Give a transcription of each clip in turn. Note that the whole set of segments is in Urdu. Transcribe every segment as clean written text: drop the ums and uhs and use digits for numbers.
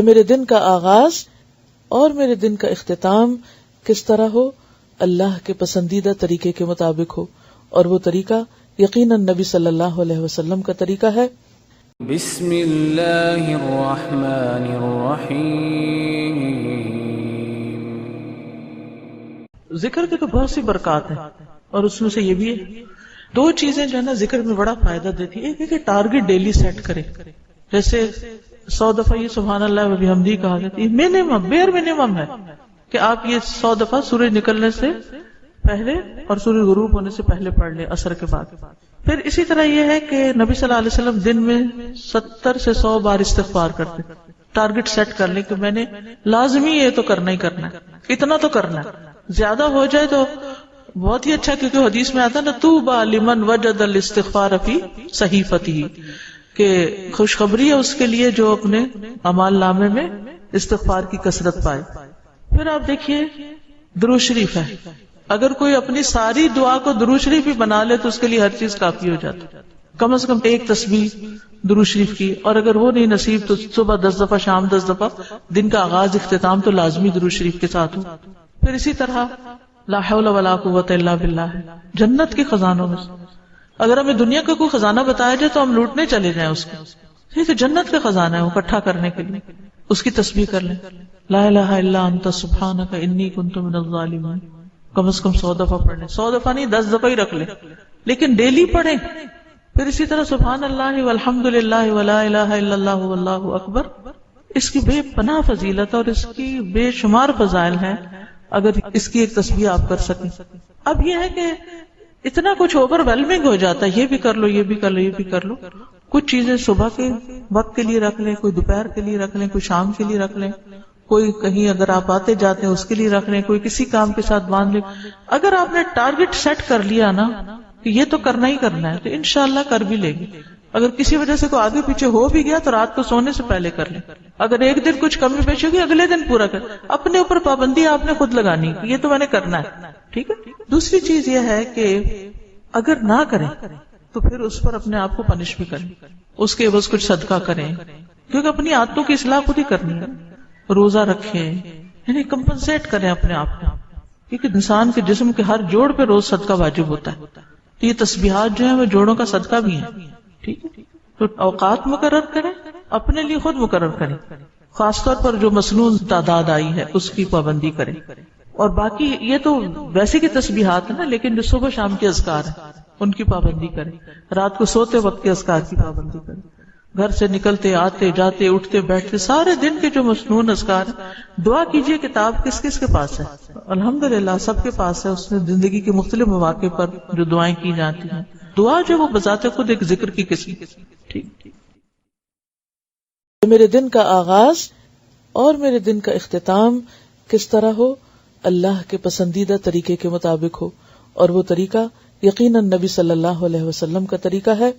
میرے دن کا آغاز اور میرے دن کا اختتام کس طرح ہو، اللہ کے پسندیدہ طریقے کے مطابق ہو، اور وہ طریقہ یقیناً نبی صلی اللہ علیہ وسلم کا طریقہ ہے۔ بسم اللہ الرحمن الرحیم۔ ذکر کے تو بہت سی برکات ہیں، اور اس میں سے یہ بھی ہے، دو چیزیں جو ہے نا ذکر میں بڑا فائدہ دیتی ہے۔ ایک ہے کہ ٹارگٹ ڈیلی سیٹ کرے، جیسے 100 دفعہ یہ سبحان اللہ و بحمدہ کہا جاتا ہے، منیمم بیئر منیمم ہے کہ آپ یہ 100 دفعہ سورج نکلنے سے پہلے اور سورج غروب ہونے سے پہلے پڑھ لیں عصر کے بعد۔ پھر اسی طرح یہ ہے کہ نبی صلی اللہ علیہ وسلم دن میں 70 سے 100 بار استغفار کرتے، ٹارگٹ سیٹ کر لیں کہ میں نے لازمی یہ تو کرنا ہی کرنا ہے، اتنا تو کرنا ہے، زیادہ ہو جائے تو بہت ہی اچھا، کیونکہ حدیث میں آتا نا طوبی لمن وجد الاستغفار فی صحیفتہ، کہ خوشخبری ہے اس کے لیے جو اپنے اعمال نامے میں استغفار کی کثرت پائے۔ پھر آپ دیکھیے درود شریف ہے، اگر کوئی اپنی ساری دعا کو درود شریف ہی بنا لے تو اس کے لیے ہر چیز کافی ہو جاتی ہے، کم از کم ایک تسبیح درود شریف کی، اور اگر وہ نہیں نصیب تو صبح 10 دفعہ، شام 10 دفعہ، دن کا آغاز اختتام تو لازمی درود شریف کے ساتھ ہو۔ پھر اسی طرح لا حول ولا قوت الا باللہ جنت کے خزانوں میں سے، اگر ہمیں دنیا کا کوئی خزانہ بتایا جائے تو ہم لوٹنے چلے جائیں اس کو، یہ تو جنت کا خزانہ ہے، وہ اکٹھا کرنے کے لیے اس کی تسبیح کر لیں، لا الہ الا انت سبحانک انی کنت من الظالمین، کم از کم 100 دفعہ پڑھ لیں، 100 دفعہ نہیں 10 دفعہ ہی رکھ لیں، لیکن ڈیلی پڑھیں۔ پھر اسی طرح سبحان اللہ والحمد للہ ولا الہ الا اللہ واللہ اکبر، اس کی بے پناہ فضیلت اور اس کی بے شمار فضائل ہیں، اگر اس کی ایک تسبیح آپ کر سکیں۔ اب یہ ہے کہ اتنا کچھ اوور ویلمنگ ہو جاتا ہے، یہ بھی کر لو، یہ بھی کر لو، یہ بھی کر لو، کچھ چیزیں صبح کے وقت کے لیے رکھ لیں، کوئی دوپہر کے لیے رکھ لیں، کوئی شام کے لیے رکھ لیں، کوئی کہیں اگر آپ آتے جاتے ہیں اس کے لیے رکھ لیں، کوئی کسی کام کے ساتھ باندھ لیں۔ اگر آپ نے ٹارگٹ سیٹ کر لیا نا کہ یہ تو کرنا ہی کرنا ہے تو انشاءاللہ کر بھی لے گی۔ اگر کسی وجہ سے کوئی آگے پیچھے ہو بھی گیا تو رات کو سونے سے پہلے کر لیں، اگر ایک دن کچھ کمی پیش ہوگی اگلے دن پورا کر، اپنے اوپر پابندی آپ نے خود لگانی، یہ تو میں نے کرنا ہے، ٹھیک ہے۔ دوسری چیز یہ ہے کہ اگر نہ کریں تو پھر اس پر اپنے آپ کو پنش بھی کریں، اس کے عوض کچھ صدقہ کریں، کیونکہ اپنی عادتوں کی اصلاح خود ہی کرنی ہے۔ روزہ رکھیں، یعنی کمپنسیٹ کریں اپنے آپ کو، کیونکہ انسان کے جسم کے ہر جوڑ پہ روز صدقہ واجب ہوتا ہے، تو یہ تسبیحات جو ہیں وہ جوڑوں کا صدقہ بھی ہیں، ٹھیک ہے۔ تو اوقات مقرر کریں، اپنے لیے خود مقرر کریں، خاص طور پر جو مسنون تعداد آئی ہے اس کی پابندی کریں، اور باقی یہ تو ویسے کی تسبیحات ہیں نا، لیکن جو صبح شام کے اذکار ہیں ان کی پابندی کریں، رات کو سوتے وقت کے اذکار کی پابندی کریں، گھر سے نکلتے آتے جاتے اٹھتے بیٹھتے سارے دن کے جو مسنون اذکار ہیں۔ دعا کیجئے، کتاب کس کس کے پاس ہے؟ الحمدللہ سب کے پاس ہے، اس میں زندگی کے مختلف مواقع پر جو دعائیں کی جاتی ہیں، دعا جو وہ بذات خود ایک ذکر کی قسم، ٹھیک۔ میرے دن کا آغاز اور میرے دن کا اختتام کس طرح ہو، اللہ کے پسندیدہ طریقے کے مطابق ہو، اور وہ طریقہ یقیناً نبی صلی اللہ علیہ وسلم کا طریقہ ہے۔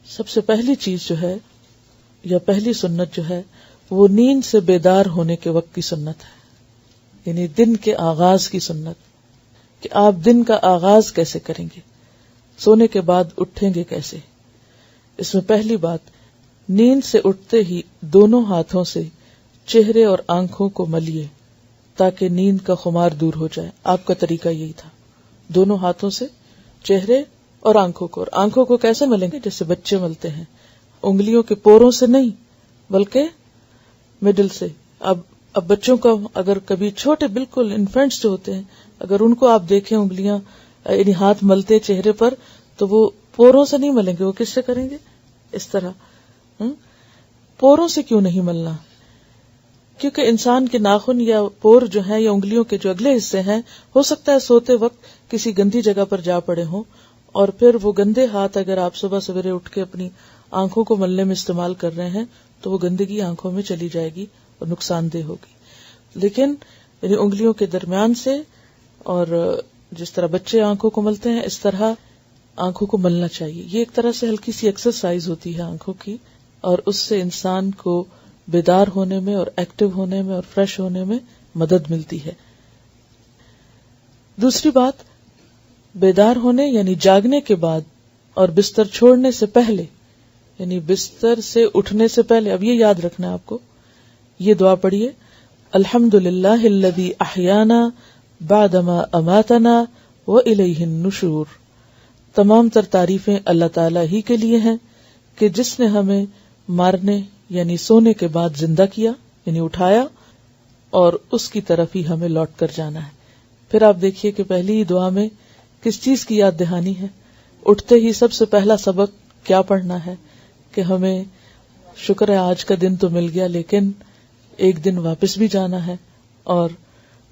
سب سے پہلی چیز جو ہے یا پہلی سنت جو ہے وہ نیند سے بیدار ہونے کے وقت کی سنت ہے، یعنی دن کے آغاز کی سنت، کہ آپ دن کا آغاز کیسے کریں گے، سونے کے بعد اٹھیں گے کیسے۔ اس میں پہلی بات، نیند سے اٹھتے ہی دونوں ہاتھوں سے چہرے اور آنکھوں کو ملیے تاکہ نیند کا خمار دور ہو جائے۔ آپ کا طریقہ یہی تھا، دونوں ہاتھوں سے چہرے اور آنکھوں کو کیسے ملیں گے؟ جیسے بچے ملتے ہیں، انگلیوں کے پوروں سے نہیں بلکہ مڈل سے۔ اب بچوں کا اگر کبھی چھوٹے بالکل انفینٹس جو ہوتے ہیں، اگر ان کو آپ دیکھیں انگلیاں یعنی ہاتھ ملتے چہرے پر، تو وہ پوروں سے نہیں ملیں گے، وہ کس سے کریں گے؟ اس طرح۔ پوروں سے کیوں نہیں ملنا؟ کیونکہ انسان کے ناخن یا پور جو ہیں یا انگلیوں کے جو اگلے حصے ہیں، ہو سکتا ہے سوتے وقت کسی گندی جگہ پر جا پڑے ہوں، اور پھر وہ گندے ہاتھ اگر آپ صبح سویرے اٹھ کے اپنی آنکھوں کو ملنے میں استعمال کر رہے ہیں تو وہ گندگی آنکھوں میں چلی جائے گی اور نقصان دہ ہوگی۔ لیکن یعنی انگلیوں کے درمیان سے، اور جس طرح بچے آنکھوں کو ملتے ہیں اس طرح آنکھوں کو ملنا چاہیے۔ یہ ایک طرح سے ہلکی سی ایکسرسائز ہوتی ہے آنکھوں کی، اور اس سے انسان کو بیدار ہونے میں اور ایکٹیو ہونے میں اور فریش ہونے میں مدد ملتی ہے۔ دوسری بات، بیدار ہونے یعنی جاگنے کے بعد اور بستر چھوڑنے سے پہلے، یعنی بستر سے اٹھنے سے پہلے، اب یہ یاد رکھنا ہے آپ کو یہ دعا پڑھیے، الحمدللہ الذی احیانا بعدما اماتنا والیہ النشور. تمام تر تعریفیں اللہ تعالیٰ ہی کے لیے ہیں کہ جس نے ہمیں مارنے یعنی سونے کے بعد زندہ کیا یعنی اٹھایا، اور اس کی طرف ہی ہمیں لوٹ کر جانا ہے. پھر آپ دیکھیے کہ پہلی ہی دعا میں کس چیز کی یاد دہانی ہے. اٹھتے ہی سب سے پہلا سبق کیا پڑھنا ہے کہ ہمیں شکر ہے آج کا دن تو مل گیا، لیکن ایک دن واپس بھی جانا ہے. اور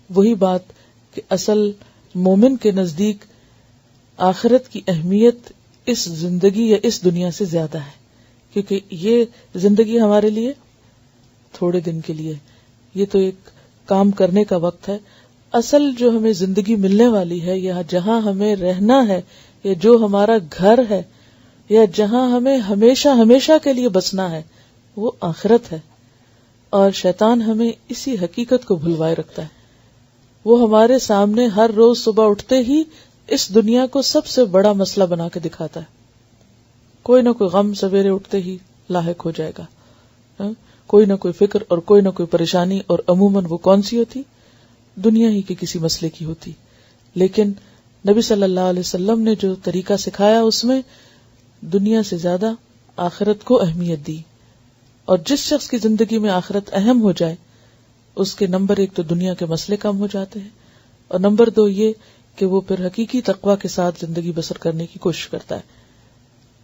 وہی بات کہ اصل مومن کے نزدیک آخرت کی اہمیت اس زندگی یا اس دنیا سے زیادہ ہے، کیونکہ یہ زندگی ہمارے لیے تھوڑے دن کے لیے، یہ تو ایک کام کرنے کا وقت ہے. اصل جو ہمیں زندگی ملنے والی ہے یا جہاں ہمیں رہنا ہے یا جو ہمارا گھر ہے یا جہاں ہمیں ہمیشہ ہمیشہ کے لیے بسنا ہے وہ آخرت ہے. اور شیطان ہمیں اسی حقیقت کو بھلوائے رکھتا ہے. وہ ہمارے سامنے ہر روز صبح اٹھتے ہی اس دنیا کو سب سے بڑا مسئلہ بنا کے دکھاتا ہے. کوئی نہ کوئی غم سویرے اٹھتے ہی لاحق ہو جائے گا، کوئی نہ کوئی فکر اور کوئی نہ کوئی پریشانی، اور عموماً وہ کون سی ہوتی؟ دنیا ہی کے کسی مسئلے کی ہوتی. لیکن نبی صلی اللہ علیہ وسلم نے جو طریقہ سکھایا اس میں دنیا سے زیادہ آخرت کو اہمیت دی. اور جس شخص کی زندگی میں آخرت اہم ہو جائے اس کے نمبر 1 تو دنیا کے مسئلے کم ہو جاتے ہیں، اور نمبر 2 یہ کہ وہ پھر حقیقی تقوی کے ساتھ زندگی بسر کرنے کی کوشش کرتا ہے.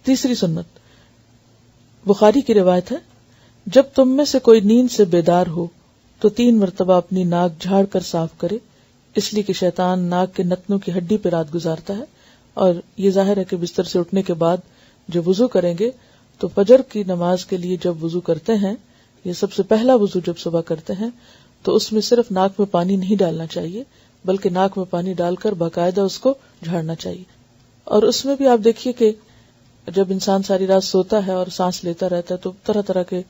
تیسری سنت بخاری کی روایت ہے، جب تم میں سے کوئی نیند سے بیدار ہو تو 3 مرتبہ اپنی ناک جھاڑ کر صاف کرے، اس لیے کہ شیطان ناک کے نتنوں کی ہڈی پہ رات گزارتا ہے. اور یہ ظاہر ہے کہ بستر سے اٹھنے کے بعد جب وضو کریں گے تو فجر کی نماز کے لیے جب وضو کرتے ہیں، یہ سب سے پہلا وضو جب صبح کرتے ہیں، تو اس میں صرف ناک میں پانی نہیں ڈالنا چاہیے بلکہ ناک میں پانی ڈال کر باقاعدہ اس کو جھاڑنا چاہیے. اور اس میں بھی آپ دیکھیے کہ جب انسان ساری رات سوتا ہے اور سانس لیتا رہتا ہے تو طرح طرح کے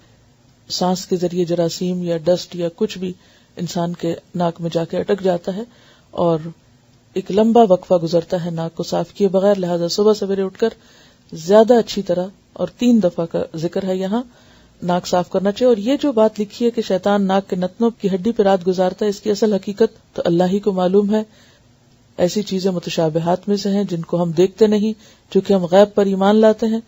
سانس کے ذریعے جراثیم یا ڈسٹ یا کچھ بھی انسان کے ناک میں جا کے اٹک جاتا ہے اور ایک لمبا وقفہ گزرتا ہے ناک کو صاف کیے بغیر. لہذا صبح سویرے اٹھ کر زیادہ اچھی طرح اور 3 دفعہ کا ذکر ہے یہاں ناک صاف کرنا چاہیے. اور یہ جو بات لکھی ہے کہ شیطان ناک کے نتنوں کی ہڈی پہ رات گزارتا ہے، اس کی اصل حقیقت تو اللہ ہی کو معلوم ہے. ایسی چیزیں متشابہات میں سے ہیں جن کو ہم دیکھتے نہیں، چونکہ ہم غیب پر ایمان لاتے ہیں،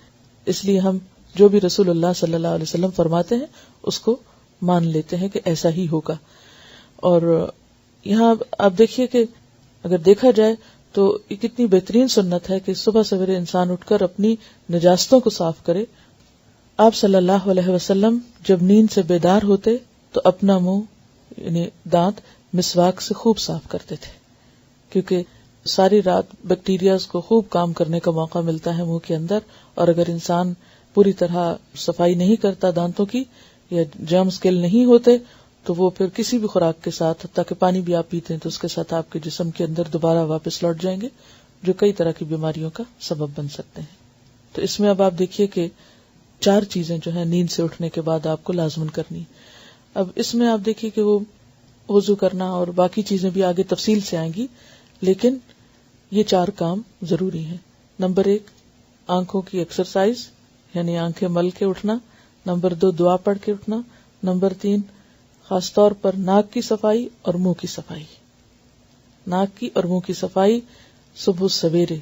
اس لیے ہم جو بھی رسول اللہ صلی اللہ علیہ وسلم فرماتے ہیں اس کو مان لیتے ہیں کہ ایسا ہی ہوگا. اور یہاں آپ دیکھیے کہ اگر دیکھا جائے تو یہ کتنی بہترین سنت ہے کہ صبح سویرے انسان اٹھ کر اپنی نجاستوں کو صاف کرے. آپ صلی اللہ علیہ وسلم جب نیند سے بیدار ہوتے تو اپنا منہ یعنی دانت مسواک سے خوب صاف کرتے تھے، کیونکہ ساری رات بیکٹیریاز کو خوب کام کرنے کا موقع ملتا ہے منہ کے اندر. اور اگر انسان پوری طرح صفائی نہیں کرتا دانتوں کی یا جرمز کل نہیں ہوتے تو وہ پھر کسی بھی خوراک کے ساتھ، حتیٰ کہ پانی بھی آپ پیتے ہیں تو اس کے ساتھ آپ کے جسم کے اندر دوبارہ واپس لوٹ جائیں گے، جو کئی طرح کی بیماریوں کا سبب بن سکتے ہیں. تو اس میں اب آپ دیکھیے کہ 4 چیزیں جو ہیں نیند سے اٹھنے کے بعد آپ کو لازمن کرنی. اب اس میں آپ دیکھیے کہ وہ وضو کرنا اور باقی چیزیں بھی آگے تفصیل سے آئیں گی، لیکن یہ 4 کام ضروری ہیں. نمبر 1 آنکھوں کی ایکسرسائز یعنی آنکھیں مل کے اٹھنا. نمبر 2 دعا پڑھ کے اٹھنا. نمبر 3 خاص طور پر ناک کی صفائی اور منہ کی صفائی. ناک کی اور منہ کی صفائی صبح سویرے